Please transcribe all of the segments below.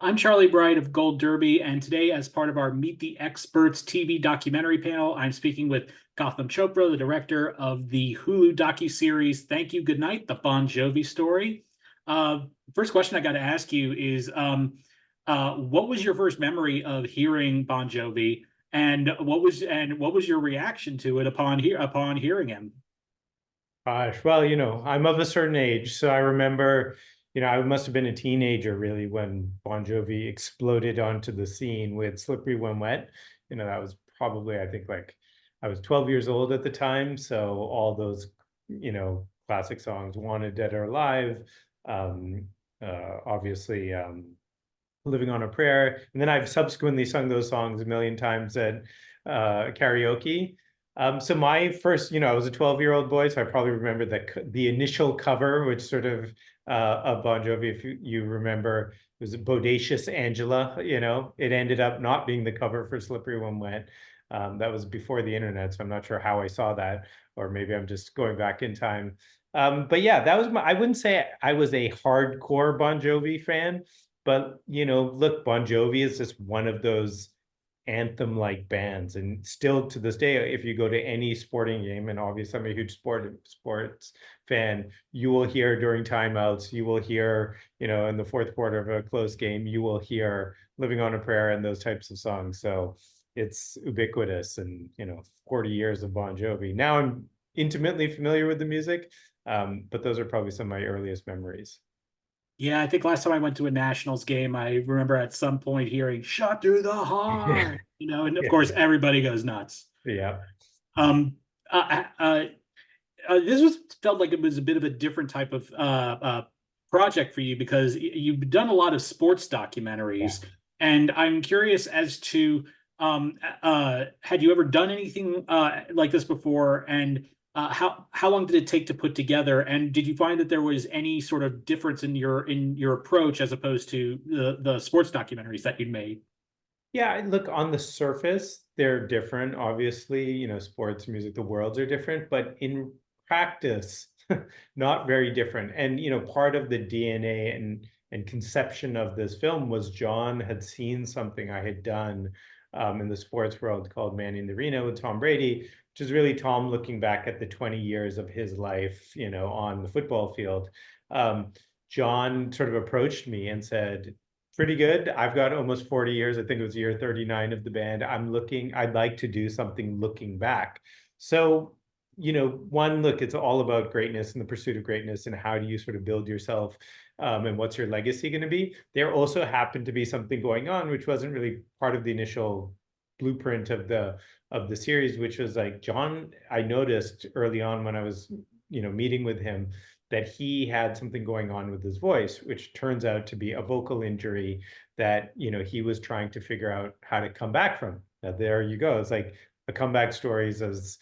I'm Charlie Bright of Gold Derby, and today, as part of our Meet the Experts TV documentary panel, I'm speaking with Gotham Chopra, the director of the Hulu docuseries Thank You, Goodnight, the Bon Jovi Story. Uh, First question I got to ask you is, what was your first memory of hearing Bon Jovi, and what was your reaction to it upon hearing him? Gosh, well, I'm of a certain age, so I remember, I must have been a teenager really when Bon Jovi exploded onto the scene with Slippery When Wet. That was probably, I think, like I was 12 years old at the time, so all those, classic songs, Wanted Dead or Alive, um, obviously, Living on a Prayer, and then I've subsequently sung those songs a million times at karaoke. So my first, I was a 12-year-old boy, so I probably remember the initial cover, which sort of Bon Jovi, if you remember, it was Bodacious Angela. It ended up not being the cover for Slippery When Wet. That was before the internet, so I'm not sure how I saw that, or maybe I'm just going back in time. But yeah, that was I wouldn't say I was a hardcore Bon Jovi fan, but look, Bon Jovi is just one of those anthem like bands, and still to this day, if you go to any sporting game, and obviously I'm a huge sports fan, you will hear during timeouts, you will hear, in the fourth quarter of a close game, you will hear Living on a Prayer and those types of songs. So it's ubiquitous, and 40 years of Bon Jovi. Now I'm intimately familiar with the music, but those are probably some of my earliest memories. Yeah, I think last time I went to a Nationals game, I remember at some point hearing "Shot Through the Heart," and of Yeah. course everybody goes nuts. Yeah. Um, uh, uh, this was felt like it was a bit of a different type of project for you because you've done a lot of sports Yeah. documentaries, and I'm curious as to had you ever done anything like this before, and how long did it take to put together, and did you find that there was any sort of difference in your approach as opposed to the sports documentaries that you'd made? Yeah, look, on the surface, they're different. Obviously, sports, music, the worlds are different, but in practice, not very different. And, part of the DNA and conception of this film was John had seen something I had done in the sports world called Manning the Arena with Tom Brady, which is really Tom looking back at the 20 years of his life, on the football field. Um, John sort of approached me and said, pretty good. I've got almost 40 years. I think it was year 39 of the band. I'd like to do something looking back. So, one, look, it's all about greatness and the pursuit of greatness, and how do you sort of build yourself, and what's your legacy going to be? There also happened to be something going on, which wasn't really part of the initial blueprint of the series, which was like John, I noticed early on when I was, meeting with him, that he had something going on with his voice, which turns out to be a vocal injury that, he was trying to figure out how to come back from. Now, there you go. It's like a comeback stories as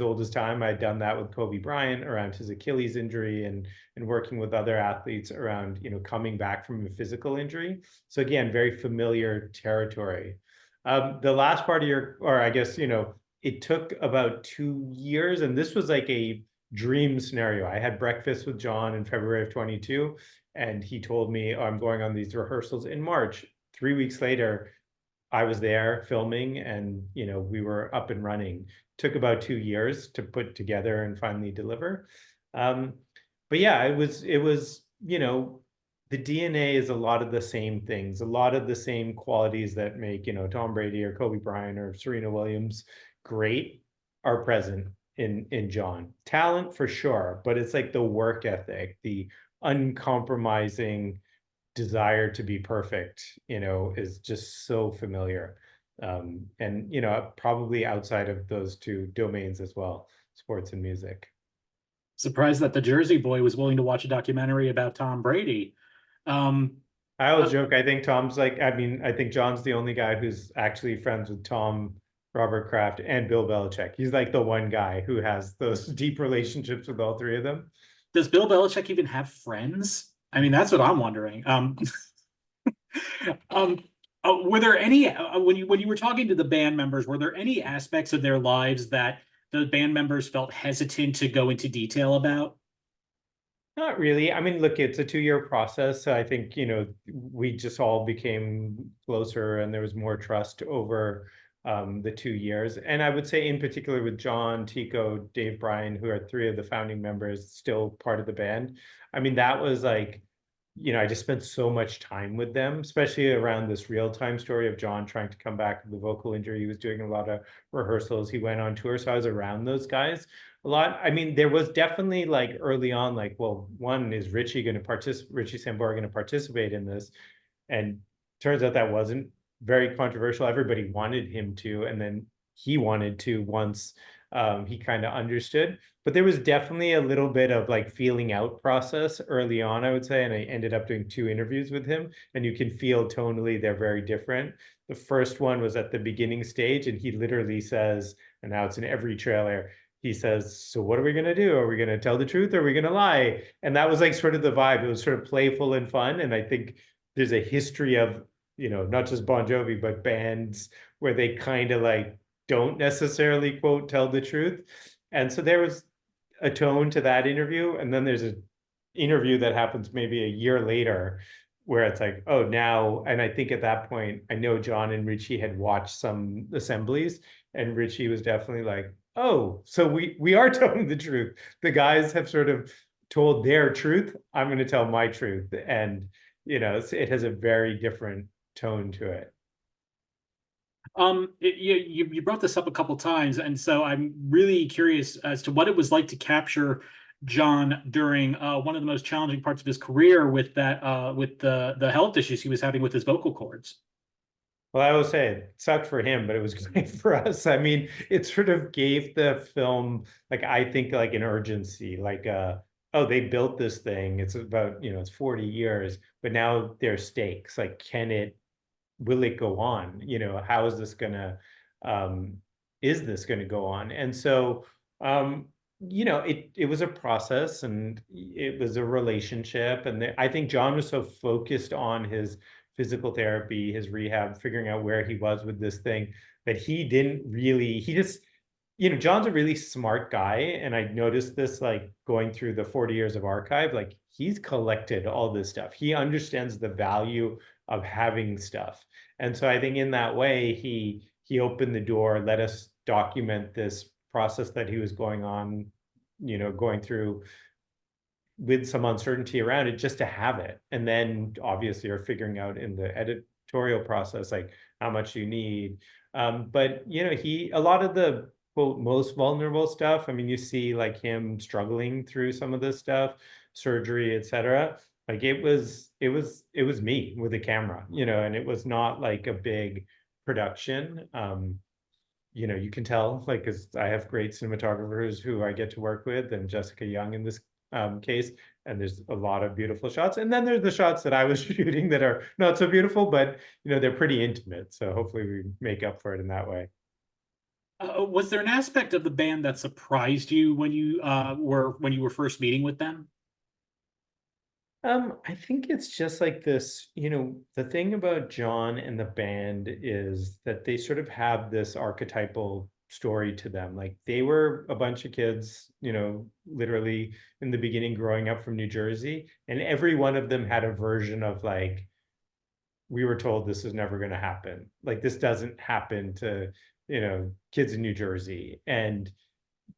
old as time. I'd done that with Kobe Bryant around his Achilles injury, and working with other athletes around, coming back from a physical injury. So again, very familiar territory. The last part of or I guess, it took about 2 years, and this was like a dream scenario. I had breakfast with John in February of 22, and he told me, oh, I'm going on these rehearsals in March. 3 weeks later, I was there filming, and we were up and running. Took about 2 years to put together and finally deliver. Um, but yeah, it was the DNA is a lot of the same things, a lot of the same qualities that make Tom Brady or Kobe Bryant or Serena Williams great are present in John. Talent for sure, but it's like the work ethic, the uncompromising desire to be perfect, is just so familiar. And probably outside of those two domains as well, sports and music. Surprised that the Jersey Boy was willing to watch a documentary about Tom Brady. Um, I uh, always joke, I think Tom's like, I mean, I think John's the only guy who's actually friends with Tom, Robert Kraft, and Bill Belichick. He's like the one guy who has those deep relationships with all three of them. does Bill Belichick even have friends? I mean, that's what I'm wondering. Um, were there any when you were talking to the band members, were there any aspects of their lives that the band members felt hesitant to go into detail about? Not really. I mean, look, it's a 2-year process. So I think, we just all became closer and there was more trust over the 2 years. And I would say in particular with John, Tico, Dave, Bryan, who are three of the founding members, still part of the band. I mean, that was like, I just spent so much time with them, especially around this real-time story of John trying to come back from the vocal injury. He was doing a lot of rehearsals. He went on tour. So I was around those guys a lot. I mean, there was definitely like early on, like, well, one, is Richie going to participate, Richie Sambora going to participate in this? And turns out that wasn't very controversial. Everybody wanted him to, and then he wanted to once he kind of understood. But there was definitely a little bit of like feeling out process early on, I would say. And I ended up doing 2 interviews with him, and you can feel tonally they're very different. The first one was at the beginning stage, and he literally says, and now it's in every trailer, he says, so what are we going to do? Are we going to tell the truth or are we going to lie? And that was like sort of the vibe. It was sort of playful and fun. And I think there's a history of, not just Bon Jovi, but bands where they kind of like don't necessarily quote tell the truth. And so there was a tone to that interview. And then there's an interview that happens maybe a year later where it's like, oh, now, and I think at that point, I know John and Richie had watched some assemblies, and Richie was definitely like, oh, so we are telling the truth. The guys have sort of told their truth. I'm going to tell my truth. And, it has a very different tone to it. You brought this up a couple times, and so I'm really curious as to what it was like to capture John during one of the most challenging parts of his career with that with the health issues he was having with his vocal cords. Well, I will say it sucked for him, but it was great for us. I mean, it sort of gave the film, like, I think, like an urgency, like, oh, they built this thing. It's about, it's 40 years, but now there's stakes. Like, will it go on? How is this gonna, is this gonna go on? And so, it was a process and it was a relationship. And I think John was so focused on his physical therapy, his rehab, figuring out where he was with this thing, that he just, John's a really smart guy. And I noticed this, like, going through the 40 years of archive, like, he's collected all this stuff. He understands the value of having stuff. And so I think in that way, he opened the door, let us document this process that he was going through with some uncertainty around it, just to have it. And then obviously are figuring out in the editorial process, like, how much you need. But a lot of the quote most vulnerable stuff, I mean, you see like him struggling through some of this stuff, surgery, etc. Like, it was me with a camera, and it was not like a big production. You can tell, like, because I have great cinematographers who I get to work with, and Jessica Young in this case, and there's a lot of beautiful shots. And then there's the shots that I was shooting that are not so beautiful, but they're pretty intimate. So hopefully we make up for it in that way. Was there an aspect of the band that surprised you when you were first meeting with them? I think it's just like this, the thing about John and the band is that they sort of have this archetypal story to them. Like, they were a bunch of kids, literally in the beginning growing up from New Jersey, and every one of them had a version of like, we were told this is never going to happen. Like, this doesn't happen to, kids in New Jersey. And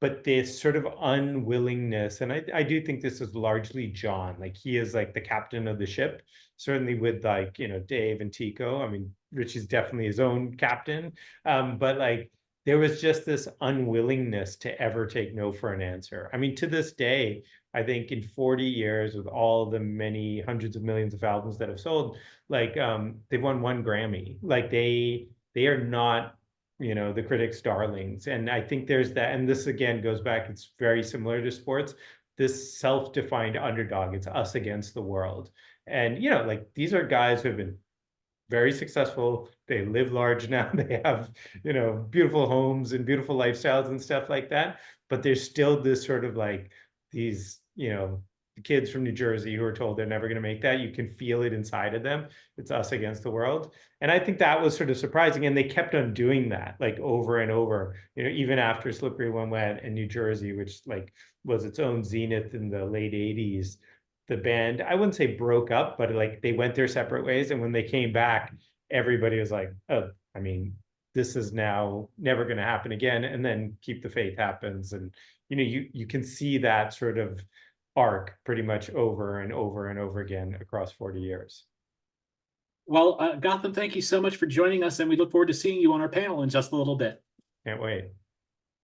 but this sort of unwillingness, and I do think this is largely John, like, he is like the captain of the ship, certainly with, like, Dave and Tico. I mean, Richie's definitely his own captain. But like, there was just this unwillingness to ever take no for an answer. I mean, to this day, I think in 40 years, with all the many hundreds of millions of albums that have sold, like, they've won one Grammy. Like, they are not, the critics' darlings. And I think there's that. And this again goes back, it's very similar to sports, this self-defined underdog. It's us against the world. And, like, these are guys who have been very successful. They live large now. They have, beautiful homes and beautiful lifestyles and stuff like that. But there's still this sort of like these, the kids from New Jersey who are told they're never going to make that. You can feel it inside of them. It's us against the world. And I think that was sort of surprising. And they kept on doing that like over and over, even after Slippery When Wet and New Jersey, which like was its own zenith in the late 80s. The band, I wouldn't say broke up, but like they went their separate ways. And when they came back, everybody was like, oh, I mean, this is now never going to happen again. And then Keep the Faith happens. And, you can see that sort of arc pretty much over and over and over again across 40 years. Well, Gotham, thank you so much for joining us, and we look forward to seeing you on our panel in just a little bit. Can't wait.